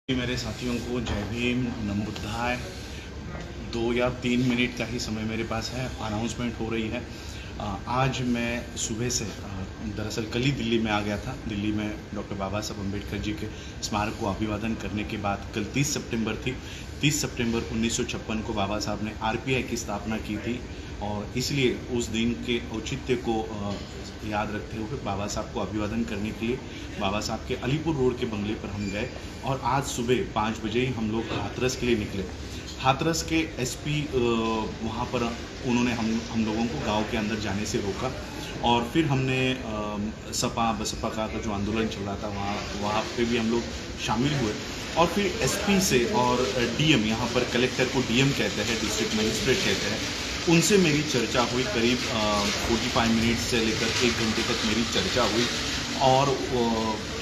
मेरे साथियों को जय भीम, नमो बुद्धाय। 2 या 3 मिनट का ही समय मेरे पास है। अनाउंसमेंट हो रही है। आज मैं सुबह से दरअसल कल ही दिल्ली में आ गया था। दिल्ली में डॉक्टर बाबा साहब अम्बेडकर जी के स्मारक को अभिवादन करने के बाद कल 30 सितंबर थी। 30 सितंबर 1956 को बाबा साहब ने आरपीआई की स्थापना की थी और इसलिए उस दिन के औचित्य को याद रखते हुए बाबा साहब को अभिवादन करने के लिए बाबा साहब के अलीपुर रोड के बंगले पर हम गए और आज सुबह 5 बजे ही हम लोग हाथरस के लिए निकले। हाथरस के एसपी वहाँ पर उन्होंने हम लोगों को गांव के अंदर जाने से रोका और फिर हमने सपा बसपा का जो आंदोलन चल रहा था वहाँ पे भी हम लोग शामिल हुए और फिर एसपी से और डीएम, यहाँ पर कलेक्टर को डीएम कहते हैं, डिस्ट्रिक्ट मजिस्ट्रेट कहते हैं, उनसे मेरी चर्चा हुई। करीब 45 मिनट से लेकर 1 घंटे तक मेरी चर्चा हुई और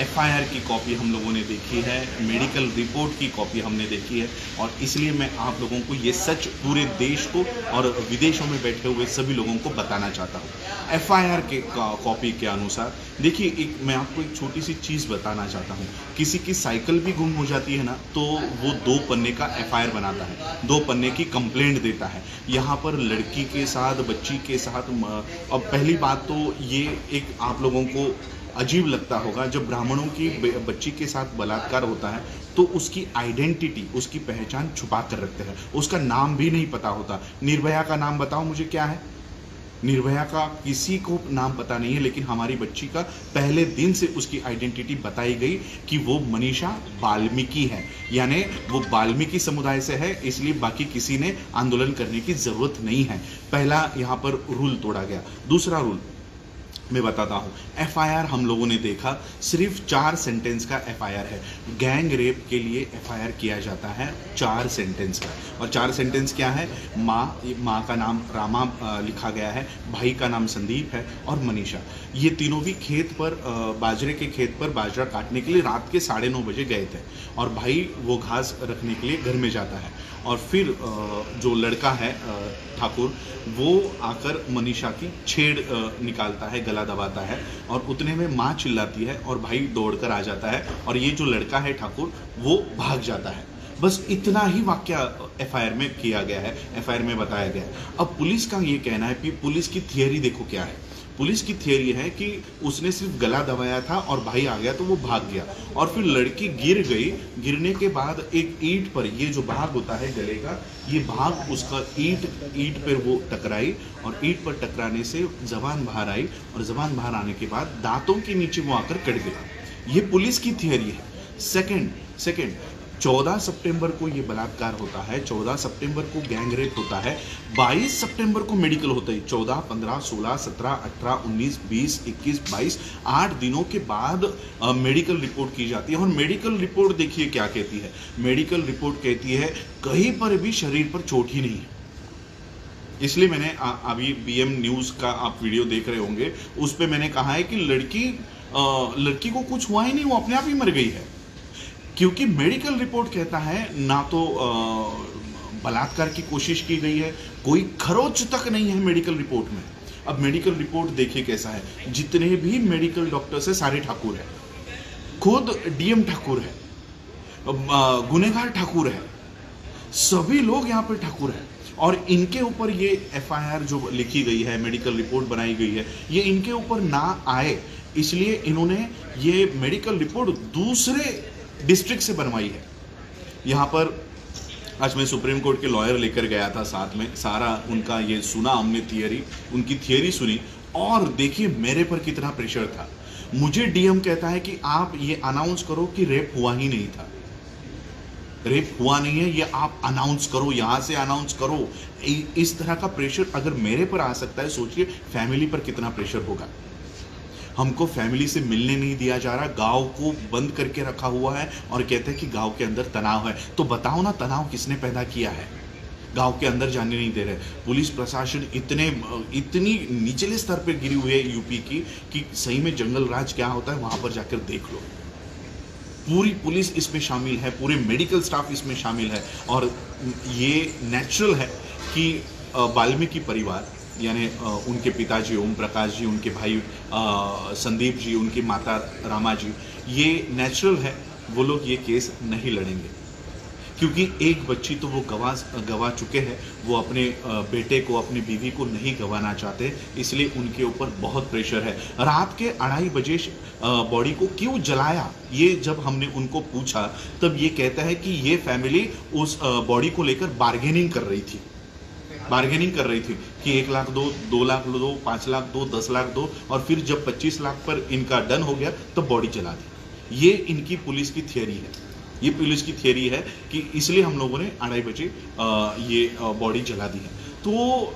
एफआईआर की कॉपी हम लोगों ने देखी है, मेडिकल रिपोर्ट की कॉपी हमने देखी है और इसलिए मैं आप लोगों को ये सच पूरे देश को और विदेशों में बैठे हुए सभी लोगों को बताना चाहता हूँ। एफआईआर के कॉपी के अनुसार देखिए, मैं आपको एक छोटी सी चीज़ बताना चाहता हूँ। किसी की साइकिल भी गुम हो जाती है ना, तो वो 2 पन्ने का एफआईआर बनाता है, 2 पन्ने की कंप्लेंट देता है। यहाँ पर लड़की के साथ, बच्ची के साथ, अब पहली बात तो ये एक आप लोगों को अजीब लगता होगा, जब ब्राह्मणों की बच्ची के साथ बलात्कार होता है तो उसकी आइडेंटिटी, उसकी पहचान छुपा कर रखते हैं, उसका नाम भी नहीं पता होता। निर्भया का नाम बताओ मुझे क्या है? निर्भया का किसी को नाम पता नहीं है, लेकिन हमारी बच्ची का पहले दिन से उसकी आइडेंटिटी बताई गई कि वो मनीषा वाल्मीकि है, यानी वो वाल्मीकि समुदाय से है, इसलिए बाकी किसी ने आंदोलन करने की जरूरत नहीं है। पहला यहाँ पर रूल तोड़ा गया। दूसरा रूल मैं बताता हूँ। एफआईआर हम लोगों ने देखा, सिर्फ 4 सेंटेंस का एफआईआर है। गैंग रेप के लिए एफआईआर किया जाता है 4 सेंटेंस का, और 4 सेंटेंस क्या है? माँ का नाम रामा लिखा गया है, भाई का नाम संदीप है और मनीषा। ये तीनों भी खेत पर, बाजरे के खेत पर बाजरा काटने के लिए रात के 9:30 बजे गए थे और भाई वो घास रखने के लिए घर में जाता है और फिर जो लड़का है ठाकुर, वो आकर मनीषा की छेड़ निकालता है, गला दबाता है और उतने में माँ चिल्लाती है और भाई दौड़कर आ जाता है और ये जो लड़का है ठाकुर, वो भाग जाता है। बस इतना ही वाक्य एफआईआर में किया गया है, एफआईआर में बताया गया है। अब पुलिस का ये कहना है कि पुलिस की थियरी देखो क्या है। पुलिस की थियरी है कि उसने सिर्फ गला दबाया था और भाई आ गया तो वो भाग गया और फिर लड़की गिर गई। गिरने के बाद एक ईंट पर, ये जो भाग होता है गले का, ये भाग उसका ईंट पर वो टकराई और ईंट पर टकराने से जबान बाहर आई और जबान बाहर आने के बाद दांतों के नीचे वो आकर कट गया। ये पुलिस की थियरी है। सेकंड 14 सितंबर को ये बलात्कार होता है, 14 सितंबर को गैंग रेप होता है, 22 सितंबर को मेडिकल होता है। 14, 15, 16, 17, 18, 19, 20, 21, 22, 8 दिनों के बाद मेडिकल रिपोर्ट की जाती है और मेडिकल रिपोर्ट देखिए क्या कहती है। मेडिकल रिपोर्ट कहती है कहीं पर भी शरीर पर चोट ही नहीं है। इसलिए मैंने अभी बीएम न्यूज़ का आप वीडियो देख रहे होंगे, उस पर मैंने कहा है कि लड़की को कुछ हुआ ही नहीं, वो अपने आप ही मर गई है, क्योंकि मेडिकल रिपोर्ट कहता है ना तो बलात्कार की कोशिश की गई है, कोई खरोच तक नहीं है मेडिकल रिपोर्ट में। अब मेडिकल रिपोर्ट देखिए कैसा है। जितने भी मेडिकल डॉक्टर्स हैं सारे ठाकुर हैं, खुद डीएम ठाकुर है, गुनेगार ठाकुर है, सभी लोग यहाँ पर ठाकुर हैं और इनके ऊपर ये एफआईआर जो लिखी गई है, मेडिकल रिपोर्ट बनाई गई है, ये इनके ऊपर ना आए इसलिए इन्होंने ये मेडिकल रिपोर्ट दूसरे डिस्ट्रिक्ट से बनवाई है। यहाँ पर आज मैं सुप्रीम कोर्ट के लॉयर लेकर गया था, साथ में सारा उनका ये सुना हमने, उनकी थियरी सुनी और देखिए मेरे पर कितना प्रेशर था। मुझे डीएम कहता है कि आप ये अनाउंस करो कि रेप हुआ ही नहीं था, रेप हुआ नहीं है, ये आप अनाउंस करो, यहाँ से अनाउंस करो। इस तरह का प्रेशर अगर मेरे पर आ सकता है, सोचिए फैमिली पर कितना प्रेशर होगा। हमको फैमिली से मिलने नहीं दिया जा रहा, गांव को बंद करके रखा हुआ है और कहते हैं कि गांव के अंदर तनाव है। तो बताओ ना, तनाव किसने पैदा किया है? गांव के अंदर जाने नहीं दे रहे। पुलिस प्रशासन इतनी निचले स्तर पर गिरी हुई है यूपी की कि सही में जंगल राज क्या होता है वहां पर जाकर देख लो। पूरी पुलिस इसमें शामिल है, पूरे मेडिकल स्टाफ इसमें शामिल है और ये नेचुरल है कि वाल्मीकि परिवार, यानी उनके पिताजी ओम प्रकाश जी, उनके भाई संदीप जी, उनकी माता रामा जी, ये नेचुरल है वो लोग ये केस नहीं लड़ेंगे, क्योंकि एक बच्ची तो वो गवा चुके हैं, वो अपने बेटे को, अपनी बीवी को नहीं गंवाना चाहते, इसलिए उनके ऊपर बहुत प्रेशर है। रात के 2:30 बजे बॉडी को क्यों जलाया, ये जब हमने उनको पूछा तब ये कहता है कि ये फैमिली उस बॉडी को लेकर बार्गेनिंग कर रही थी कि 1 लाख दो, 2 लाख दो, 5 लाख दो, 10 लाख दो, और फिर जब 25 लाख पर इनका डन हो गया तो बॉडी जला दी। ये इनकी पुलिस की थियरी है, ये पुलिस की थियरी है कि इसलिए हम लोगों ने 2:30 बजे ये बॉडी जला दी है। तो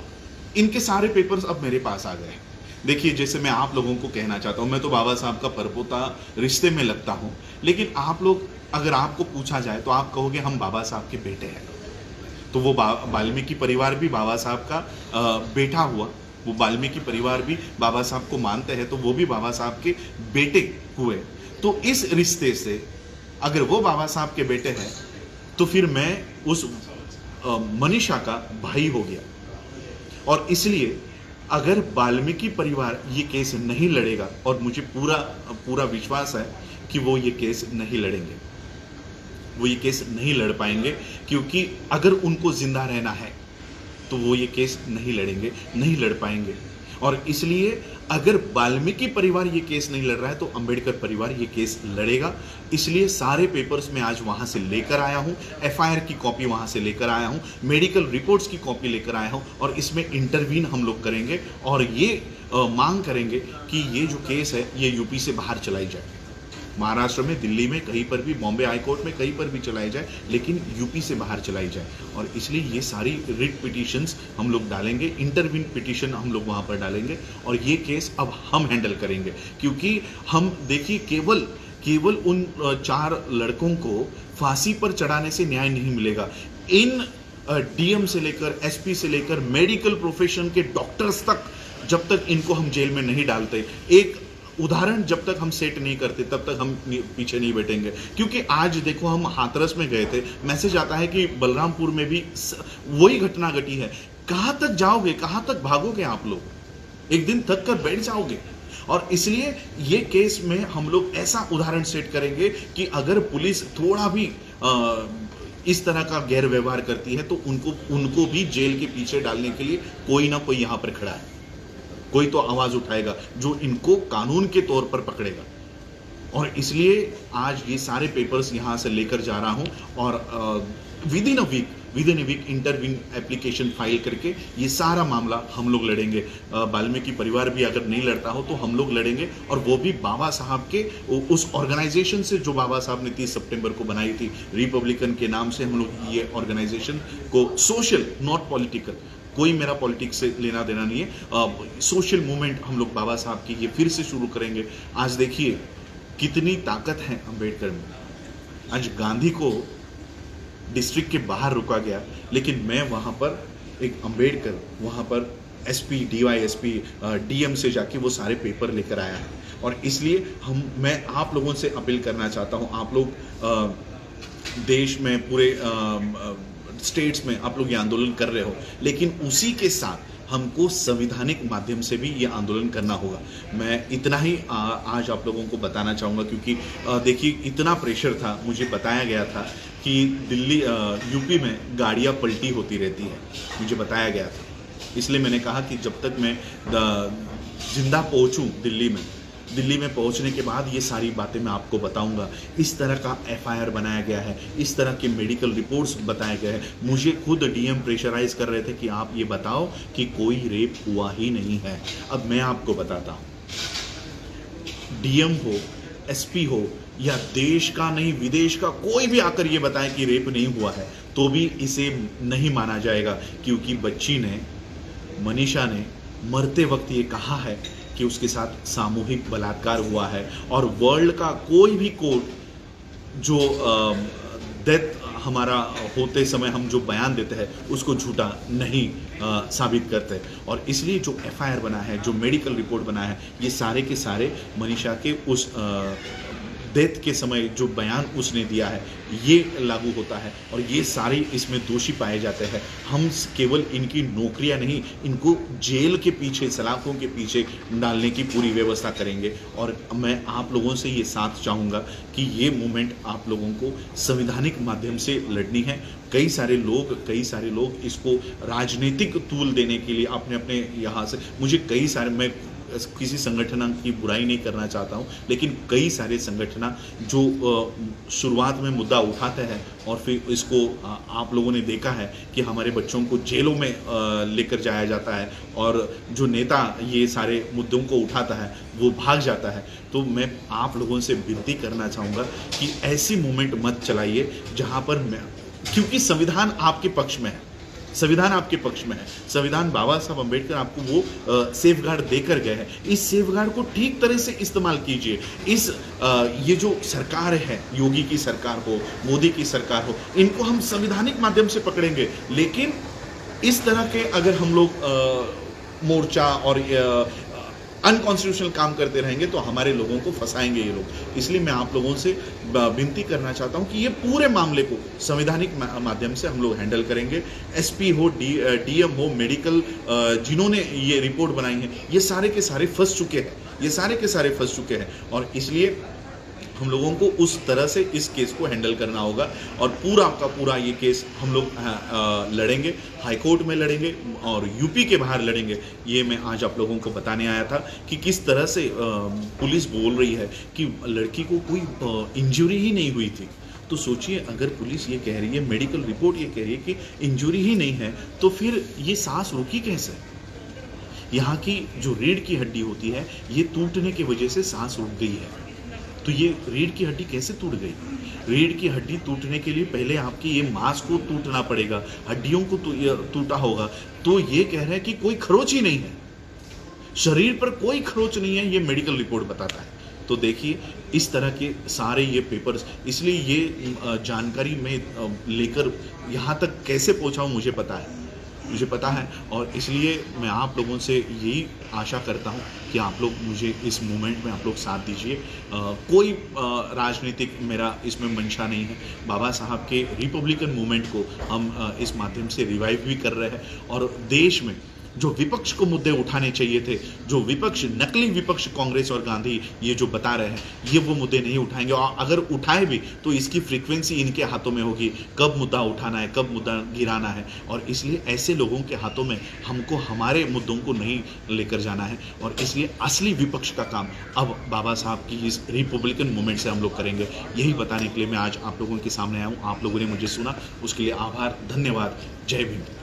इनके सारे पेपर्स अब मेरे पास आ गए हैं। देखिए, जैसे मैं आप लोगों को कहना चाहता हूँ, मैं तो बाबा साहब का परपोता रिश्ते में लगता हूँ, लेकिन आप लोग, अगर आपको पूछा जाए तो आप कहोगे हम बाबा साहब के बेटे हैं। तो वो वाल्मीकि परिवार भी बाबा साहब का बेटा हुआ, वो वाल्मीकि परिवार भी बाबा साहब को मानते हैं, तो वो भी बाबा साहब के बेटे हुए। तो इस रिश्ते से अगर वो बाबा साहब के बेटे हैं तो फिर मैं उस मनीषा का भाई हो गया, और इसलिए अगर वाल्मीकि परिवार ये केस नहीं लड़ेगा, और मुझे पूरा विश्वास है कि वो ये केस नहीं लड़ेंगे, वो ये केस नहीं लड़ पाएंगे, क्योंकि अगर उनको जिंदा रहना है तो वो ये केस नहीं लड़ेंगे, नहीं लड़ पाएंगे। और इसलिए अगर वाल्मीकि परिवार ये केस नहीं लड़ रहा है तो अंबेडकर परिवार ये केस लड़ेगा। इसलिए सारे पेपर्स मैं आज वहाँ से लेकर आया हूँ, एफआईआर की कॉपी वहाँ से लेकर आया हूँ, मेडिकल रिपोर्ट्स की कॉपी लेकर आया हूँ, और इसमें इंटरवीन हम लोग करेंगे और ये मांग करेंगे कि ये जो केस है ये यूपी से बाहर चलाई जाए। महाराष्ट्र में, दिल्ली में, कहीं पर भी, बॉम्बे हाई कोर्ट में कहीं पर भी चलाई जाए, लेकिन यूपी से बाहर चलाई जाए। और इसलिए ये सारी रिट पिटिशंस हम लोग डालेंगे, इंटरवीन पिटिशन हम लोग वहाँ पर डालेंगे, और ये केस अब हम हैंडल करेंगे। क्योंकि हम देखिए, केवल उन 4 लड़कों को फांसी पर चढ़ाने से न्याय नहीं मिलेगा। इन डीएम से लेकर, एसपी से लेकर, मेडिकल प्रोफेशन के डॉक्टर्स तक, जब तक इनको हम जेल में नहीं डालते, एक उदाहरण जब तक हम सेट नहीं करते, तब तक हम पीछे नहीं बैठेंगे। क्योंकि आज देखो, हम हाथरस में गए थे, मैसेज आता है कि बलरामपुर में भी वही घटना घटी है। कहाँ तक जाओगे, कहाँ तक भागोगे आप लोग? एक दिन थक कर बैठ जाओगे। और इसलिए ये केस में हम लोग ऐसा उदाहरण सेट करेंगे कि अगर पुलिस थोड़ा भी इस तरह का गैर व्यवहार करती है तो उनको भी जेल के पीछे डालने के लिए कोई ना कोई यहाँ पर खड़ा है, कोई तो आवाज उठाएगा जो इनको कानून के तौर पर पकड़ेगा। और इसलिए आज ये सारे पेपर्स यहाँ से लेकर जा रहा हूँ, और within a week intervene application file करके ये सारा मामला हम लोग लड़ेंगे। वाल्मीकि परिवार भी अगर नहीं लड़ता हो तो हम लोग लड़ेंगे, और वो भी बाबा साहब के उस ऑर्गेनाइजेशन से जो बाबा साहब ने 30 सितंबर को बनाई थी, रिपब्लिकन के नाम से हम लोग ये ऑर्गेनाइजेशन को, सोशल नॉट पॉलिटिकल, कोई मेरा पॉलिटिक्स से लेना देना नहीं है, सोशल मूवमेंट हम लोग बाबा साहब की ये फिर से शुरू करेंगे। आज देखिए कितनी ताकत है अंबेडकर में। आज गांधी को डिस्ट्रिक्ट के बाहर रुका गया, लेकिन मैं वहाँ पर एक अंबेडकर, वहाँ पर एसपी, डीवाईएसपी, डीएम से जाके वो सारे पेपर लेकर आया है। और इसलिए मैं आप लोगों से अपील करना चाहता हूँ, आप लोग देश में, पूरे स्टेट्स में आप लोग ये आंदोलन कर रहे हो, लेकिन उसी के साथ हमको संविधानिक माध्यम से भी ये आंदोलन करना होगा। मैं इतना ही आज आप लोगों को बताना चाहूँगा, क्योंकि देखिए इतना प्रेशर था, मुझे बताया गया था कि दिल्ली, यूपी में गाड़ियाँ पलटी होती रहती है, मुझे बताया गया था। इसलिए मैंने कहा कि जब तक मैं जिंदा पहुँचूँ दिल्ली में पहुंचने के बाद ये सारी बातें मैं आपको बताऊंगा। इस तरह का एफआईआर बनाया गया है, इस तरह के मेडिकल रिपोर्ट्स बताए गए हैं। मुझे खुद डीएम प्रेशराइज कर रहे थे कि आप ये बताओ कि कोई रेप हुआ ही नहीं है। अब मैं आपको बताता हूँ, डीएम हो, एसपी हो, या देश का नहीं विदेश का कोई भी आकर ये बताए कि रेप नहीं हुआ है, तो भी इसे नहीं माना जाएगा, क्योंकि बच्ची ने, मनीषा ने मरते वक्त ये कहा है कि उसके साथ सामूहिक बलात्कार हुआ है। और वर्ल्ड का कोई भी कोर्ट जो डेथ हमारा होते समय हम जो बयान देते हैं उसको झूठा नहीं साबित करते। और इसलिए जो एफआईआर बना है, जो मेडिकल रिपोर्ट बना है, ये सारे के सारे मनीषा के उस डेथ के समय जो बयान उसने दिया है ये लागू होता है और ये सारे इसमें दोषी पाए जाते हैं। हम केवल इनकी नौकरियां नहीं, इनको जेल के पीछे, सलाखों के पीछे डालने की पूरी व्यवस्था करेंगे। और मैं आप लोगों से ये साथ चाहूँगा कि ये मूवमेंट आप लोगों को संवैधानिक माध्यम से लड़नी है। कई सारे लोग इसको राजनीतिक तूल देने के लिए अपने अपने यहाँ से, मुझे कई सारे, मैं किसी संगठन की बुराई नहीं करना चाहता हूँ, लेकिन कई सारे संगठन जो शुरुआत में मुद्दा उठाते हैं और फिर इसको आप लोगों ने देखा है कि हमारे बच्चों को जेलों में लेकर जाया जाता है और जो नेता ये सारे मुद्दों को उठाता है वो भाग जाता है। तो मैं आप लोगों से विनती करना चाहूँगा कि ऐसी मूवमेंट मत चलाइए जहाँ पर क्योंकि संविधान आपके पक्ष में है, संविधान आपके पक्ष में है। संविधान बाबा साहब अम्बेडकर आपको वो सेफ गार्ड देकर गए हैं। इस सेफ गार्ड को ठीक तरह से इस्तेमाल कीजिए। ये जो सरकार है, योगी की सरकार हो, मोदी की सरकार हो, इनको हम संवैधानिक माध्यम से पकड़ेंगे। लेकिन इस तरह के अगर हम लोग मोर्चा और अनकॉन्स्टिट्यूशनल काम करते रहेंगे तो हमारे लोगों को फंसाएंगे ये लोग। इसलिए मैं आप लोगों से विनती करना चाहता हूं कि ये पूरे मामले को संवैधानिक माध्यम से हम लोग हैंडल करेंगे। एसपी हो, डीएम हो, मेडिकल जिन्होंने ये रिपोर्ट बनाई है, ये सारे के सारे फंस चुके हैं और इसलिए हम लोगों को उस तरह से इस केस को हैंडल करना होगा और पूरा का पूरा ये केस हम लोग लड़ेंगे, हाई कोर्ट में लड़ेंगे और यूपी के बाहर लड़ेंगे। ये मैं आज आप लोगों को बताने आया था कि किस तरह से पुलिस बोल रही है कि लड़की को कोई इंजरी ही नहीं हुई थी। तो सोचिए, अगर पुलिस ये कह रही है, मेडिकल रिपोर्ट ये कह रही है कि इंजरी ही नहीं है, तो फिर ये सांस रुकी कैसे? यहाँ की जो रीढ़ की हड्डी होती है, ये टूटने की वजह से सांस रुक गई है। तो ये रीढ़ की हड्डी कैसे टूट गई? रीढ़ की हड्डी टूटने के लिए पहले आपकी ये मांस को टूटना पड़ेगा, हड्डियों को टूटा होगा। तो ये कह रहा है कि कोई खरोच ही नहीं है, शरीर पर कोई खरोच नहीं है, ये मेडिकल रिपोर्ट बताता है। तो देखिए, इस तरह के सारे ये पेपर्स, इसलिए ये जानकारी मैं लेकर यहाँ तक कैसे पहुँचाऊँ मुझे पता है और इसलिए मैं आप लोगों से यही आशा करता हूं कि आप लोग मुझे इस मूवमेंट में आप लोग साथ दीजिए। कोई राजनीतिक मेरा इसमें मंशा नहीं है। बाबा साहब के रिपब्लिकन मूवमेंट को हम इस माध्यम से रिवाइव भी कर रहे हैं और देश में जो विपक्ष को मुद्दे उठाने चाहिए थे, जो विपक्ष, नकली विपक्ष कांग्रेस और गांधी ये जो बता रहे हैं, ये वो मुद्दे नहीं उठाएंगे और अगर उठाए भी तो इसकी फ्रीक्वेंसी इनके हाथों में होगी, कब मुद्दा उठाना है, कब मुद्दा गिराना है। और इसलिए ऐसे लोगों के हाथों में हमको हमारे मुद्दों को नहीं लेकर जाना है और इसलिए असली विपक्ष का काम अब बाबा साहब की इस रिपब्लिकन मूवमेंट से हम लोग करेंगे। यही बताने के लिए मैं आज आप लोगों के सामने आया हूँ। आप लोगों ने मुझे सुना, उसके लिए आभार, धन्यवाद। जय भीम।